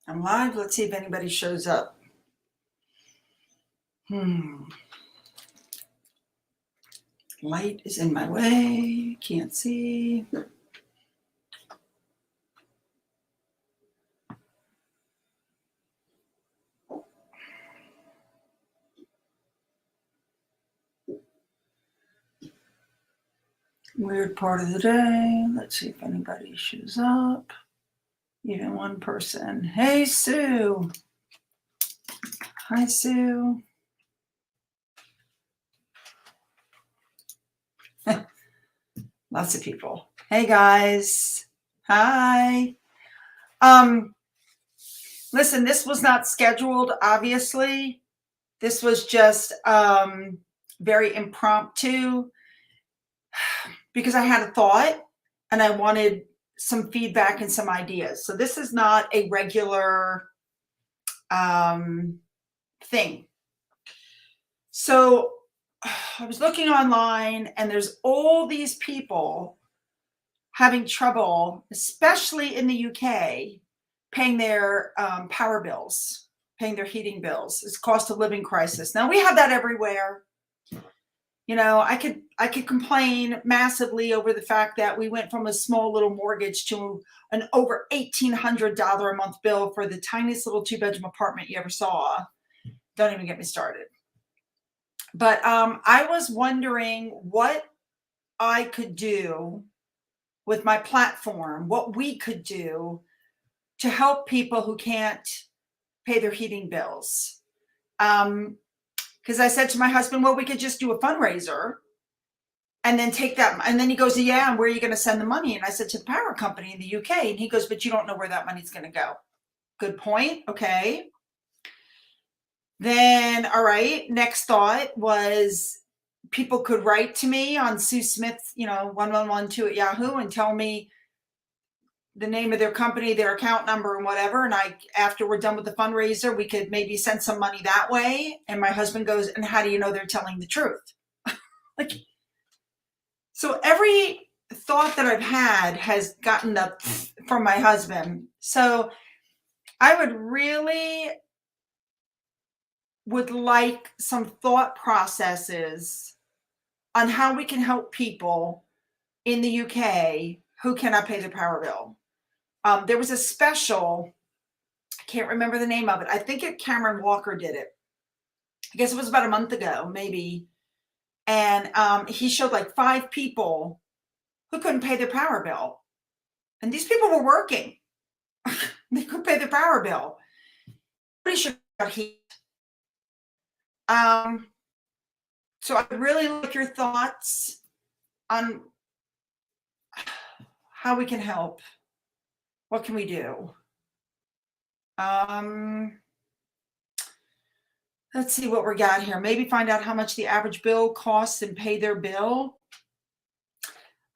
I'm live. Let's see if anybody shows up. Light is in my way. Can't see. Weird part of the day. Let's see if anybody shows up. Even one person. Hey, Sue. Hi, Sue. Lots of people. Hey, guys. Hi. Listen, this was not scheduled, obviously. This was just very impromptu because I had a thought and I wanted some feedback and some ideas. So this is not a regular thing. So I was looking online and there's all these people having trouble, especially in the UK, paying their power bills, paying their heating bills. It's cost of living crisis. Now we have that everywhere. You know, I could complain massively over the fact that we went from a small little mortgage to an over $1,800 a month bill for the tiniest little 2-bedroom apartment you ever saw. Don't even get me started. But I was wondering what I could do with my platform, what we could do to help people who can't pay their heating bills. Because I said to my husband, well, we could just do a fundraiser and then take that. And then he goes, yeah, and where are you going to send the money? And I said, to the power company in the UK. And he goes, but you don't know where that money's going to go. Good point. Okay. Then, all right, next thought was people could write to me on Sue Smith, 1112 at Yahoo and tell me the name of their company, their account number and whatever. And after we're done with the fundraiser, we could maybe send some money that way. And my husband goes, and how do you know they're telling the truth? So every thought that I've had has gotten up from my husband. So I would like some thought processes on how we can help people in the UK who cannot pay their power bill. There was a special, I can't remember the name of it. I think Cameron Walker did it. I guess it was about a month ago, maybe. And he showed like 5 people who couldn't pay their power bill. And these people were working. They couldn't pay their power bill. Pretty sure got heat. So I'd really like your thoughts on how we can help. What can we do? Let's see what we got here. Maybe find out how much the average bill costs and pay their bill.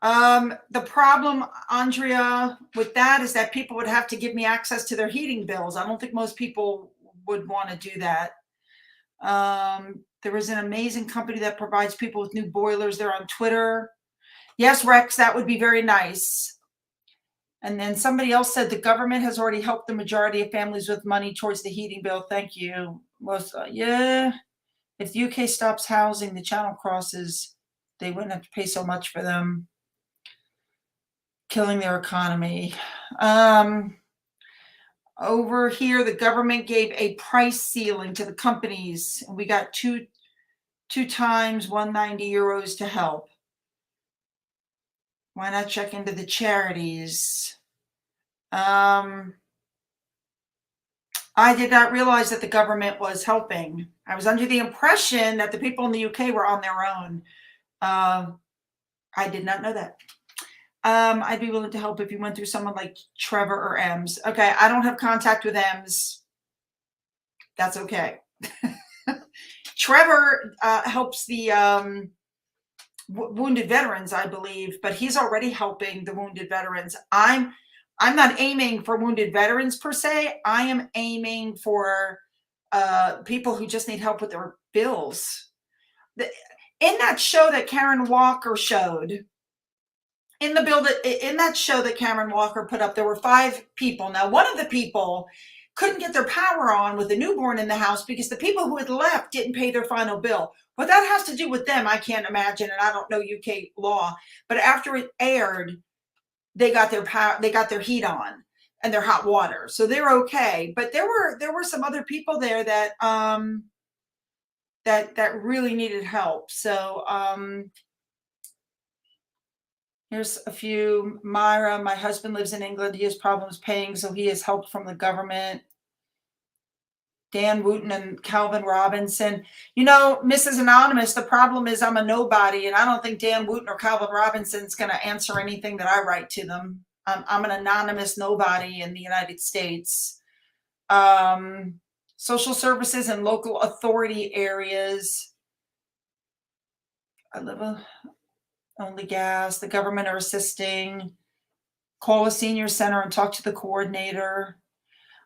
The problem, Andrea, with that is that people would have to give me access to their heating bills. I don't think most people would want to do that. There is an amazing company that provides people with new boilers. They're on Twitter. Yes, Rex, that would be very nice. And then somebody else said the government has already helped the majority of families with money towards the heating bill. Thank you. Yeah. If the UK stops housing the channel crosses, they wouldn't have to pay so much for them. Killing their economy. Over here, the government gave a price ceiling to the companies. And we got two times 190 euros to help. Why not check into the charities? I did not realize that the government was helping. I was under the impression that the people in the UK were on their own. I did not know that. I'd be willing to help if you went through someone like Trevor or Ems. Okay, I don't have contact with Ems. That's okay. Trevor helps the wounded veterans, I believe, but he's already helping the wounded veterans. I'm not aiming for wounded veterans per se. I am aiming for people who just need help with their bills. In that show that Karen Walker showed, in that show that Cameron Walker put up, there were 5 people. Now, one of the people couldn't get their power on with a newborn in the house because the people who had left didn't pay their final bill. What that has to do with them, I can't imagine, and I don't know UK law. But after it aired, they got their power, they got their heat on and their hot water, so they're okay. But there were some other people there that that really needed help. So here's a few. Myra, my husband lives in England. He has problems paying, so he has help from the government. Dan Wooten and Calvin Robinson. You know, Mrs. Anonymous, the problem is I'm a nobody, and I don't think Dan Wooten or Calvin Robinson's going to answer anything that I write to them. I'm an anonymous nobody in the United States. Social services and local authority areas. I live only gas. The government are assisting. Call a senior center and talk to the coordinator.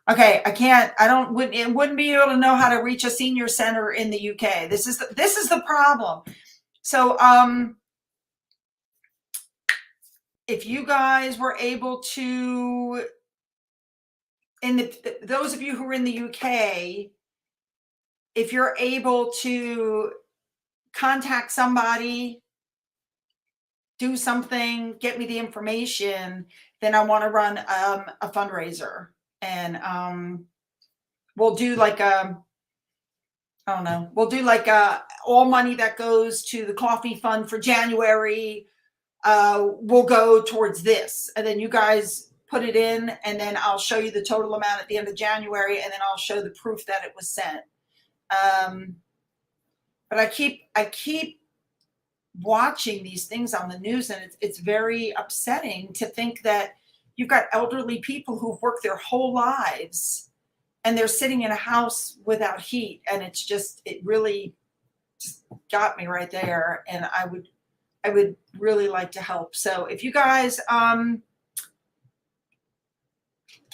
Okay, wouldn't be able to know how to reach a senior center in the UK. This is the problem. So if you guys were able to, those of you who are in the UK, if you're able to contact somebody, do something, get me the information, then I want to run a fundraiser. And we'll do like I don't know, we'll do like all money that goes to the coffee fund for January will go towards this. And then you guys put it in, and then I'll show you the total amount at the end of January, and then I'll show the proof that it was sent. But I keep watching these things on the news, and it's very upsetting to think that you've got elderly people who've worked their whole lives and they're sitting in a house without heat. And it really just got me right there. And I would really like to help. So if you guys,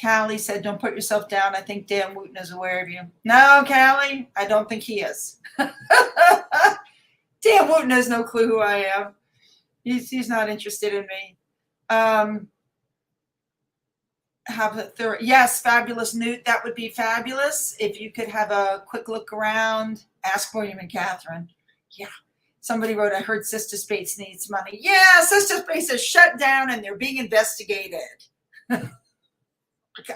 Callie said, don't put yourself down. I think Dan Wooten is aware of you. No, Callie, I don't think he is. Dan Wooten has no clue who I am. He's not interested in me. Yes, fabulous Newt. That would be fabulous if you could have a quick look around. Ask William and Catherine. Yeah. Somebody wrote, I heard Sister Space needs money. Yeah, Sister Space is shut down and they're being investigated.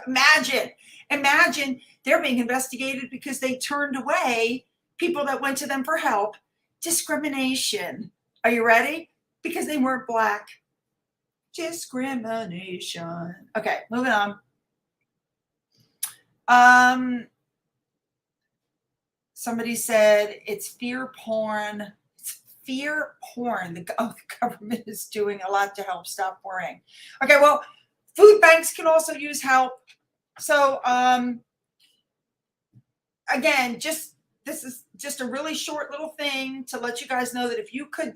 Imagine they're being investigated because they turned away people that went to them for help. Discrimination. Are you ready? Because they weren't Black. Discrimination. Okay, moving on. Somebody said it's fear porn. It's fear porn. The government is doing a lot to help stop worrying. Okay, well, food banks can also use help. So again, this is just a really short little thing to let you guys know that if you could,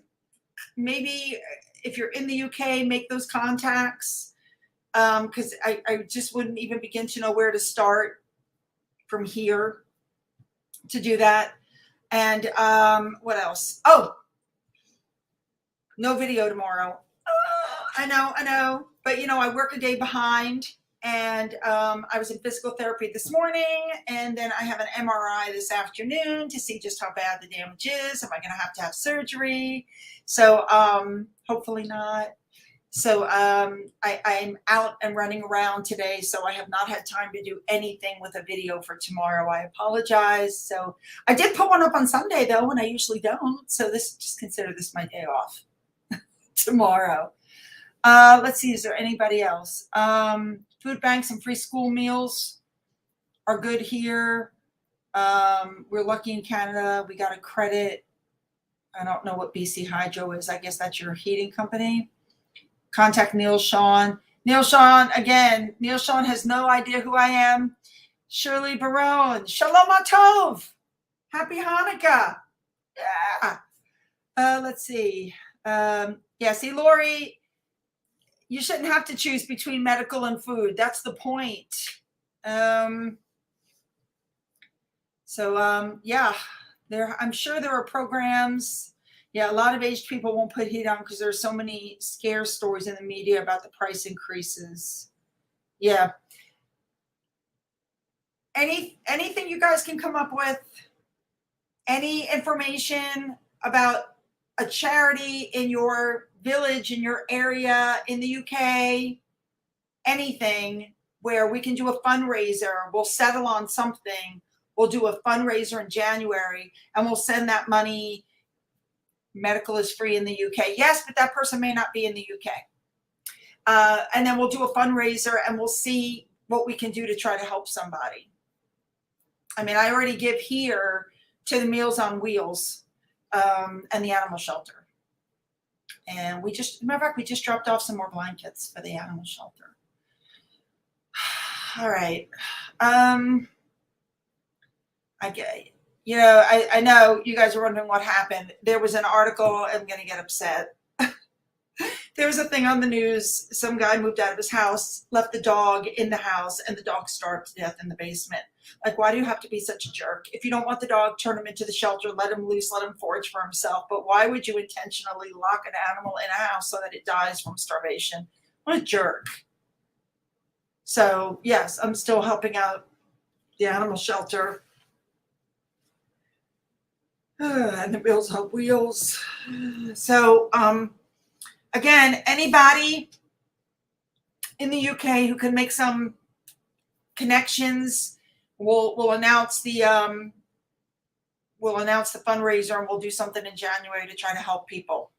maybe if you're in the UK, make those contacts, because I just wouldn't even begin to know where to start from here to do that. And what else? Oh, no video tomorrow. I know, but I work a day behind, and I was in physical therapy this morning, and then I have an MRI this afternoon to see just how bad the damage is. Am I going to have surgery? So hopefully not. So I'm out and running around today, so I have not had time to do anything with a video for tomorrow. I apologize. So I did put one up on Sunday though, and I usually don't. So just consider this my day off tomorrow. Let's see, is there anybody else? Food banks and free school meals are good here. We're lucky in Canada. We got a credit. I don't know what BC Hydro is. I guess that's your heating company. Contact Neil Sean. Neil Sean, again, Neil Sean has no idea who I am. Shirley Barone. Shalom Atov. Happy Hanukkah. Yeah. Let's see. See, Lori, you shouldn't have to choose between medical and food. That's the point. I'm sure there are programs. Yeah, a lot of aged people won't put heat on because there's so many scare stories in the media about the price increases. Yeah. anything you guys can come up with, any information about a charity in your village, in your area, in the UK, anything where we can do a fundraiser, we'll settle on something. We'll do a fundraiser in January and we'll send that money. Medical is free in the UK. Yes, but that person may not be in the UK. And then we'll do a fundraiser and we'll see what we can do to try to help somebody. I mean, I already give here to the Meals on Wheels and the animal shelter. And matter of fact, we just dropped off some more blankets for the animal shelter. All right. I know you guys are wondering what happened. There was an article. I'm going to get upset. There was a thing on the news. Some guy moved out of his house, left the dog in the house, and the dog starved to death in the basement. Like, why do you have to be such a jerk? If you don't want the dog, turn him into the shelter, let him loose, let him forage for himself. But why would you intentionally lock an animal in a house so that it dies from starvation? What a jerk. So, yes, I'm still helping out the animal shelter. And the Meals on Wheels. So, again, anybody in the UK who can make some connections, we'll announce the fundraiser and we'll do something in January to try to help people.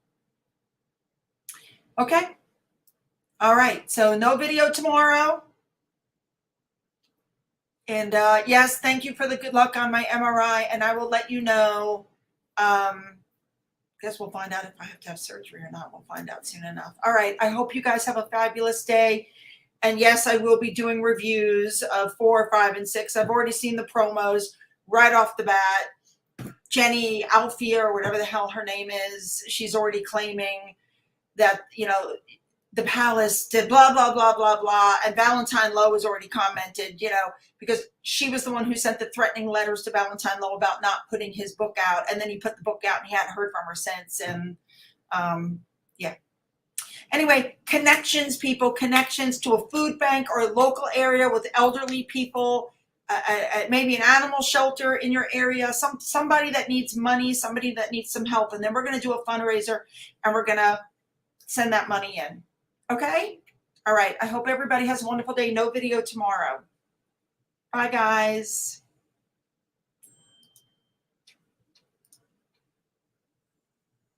Okay. All right. So no video tomorrow. And yes, thank you for the good luck on my MRI. And I will let you know. Guess we'll find out if I have to have surgery or not. We'll find out soon enough. All right. I hope you guys have a fabulous day. And yes, I will be doing reviews of 4, 5, and 6. I've already seen the promos right off the bat. Jenny Alfia, or whatever the hell her name is, she's already claiming that, the palace did blah, blah, blah, blah, blah. And Valentine Lowe has already commented, because she was the one who sent the threatening letters to Valentine Lowe about not putting his book out. And then he put the book out and he hadn't heard from her since. And yeah. Anyway, connections, people, connections to a food bank or a local area with elderly people, maybe an animal shelter in your area, somebody that needs money, somebody that needs some help. And then we're going to do a fundraiser and we're going to send that money in. Okay? All right. I hope everybody has a wonderful day. No video tomorrow. Bye, guys.